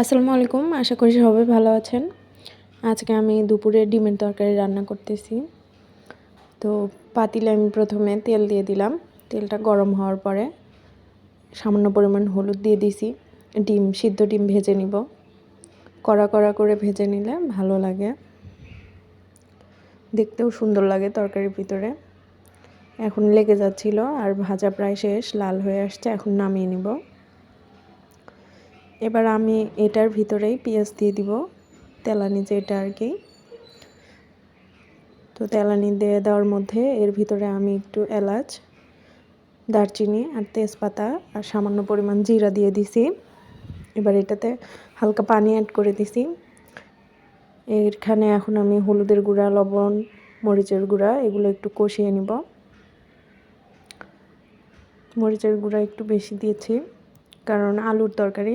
আসসালামু আলাইকুম, আশা করি সবাই ভালো আছেন। আজকে আমি দুপুরে ডিমের তরকারি রান্না করতেছি। তো পাতিলে আমি প্রথমে তেল দিয়ে দিলাম। তেলটা গরম হওয়ার পরে সামান্য পরিমাণ হলুদ দিয়ে দিছি। সিদ্ধ ডিম ভেজে নিব। কড়া কড়া করে ভেজে নিলে ভালো লাগে, দেখতেও সুন্দর লাগে তরকারির ভিতরে। এখন লেগে যাচ্ছিল, আর ভাজা প্রায় শেষ, লাল হয়ে আসছে। এখন নামিয়ে নিব। এবার আমি এটার ভিতরেই পেঁয়াজ দিয়ে দিব, তেলানি যেটা আর কি। তো তেলানি দিয়ে দেওয়ার মধ্যে এর ভিতরে আমি একটু এলাচ, দারচিনি আর তেজপাতা আর সামান্য পরিমাণ জিরা দিয়ে দিছি। এবার এটাতে হালকা পানি অ্যাড করে দিছি। এখানে এখন আমি হলুদের গুঁড়া, লবণ, মরিচের গুঁড়া এগুলো একটু কষিয়ে নিব। মরিচের গুঁড়া একটু বেশি দিয়েছি কারণ আলুর তরকারি।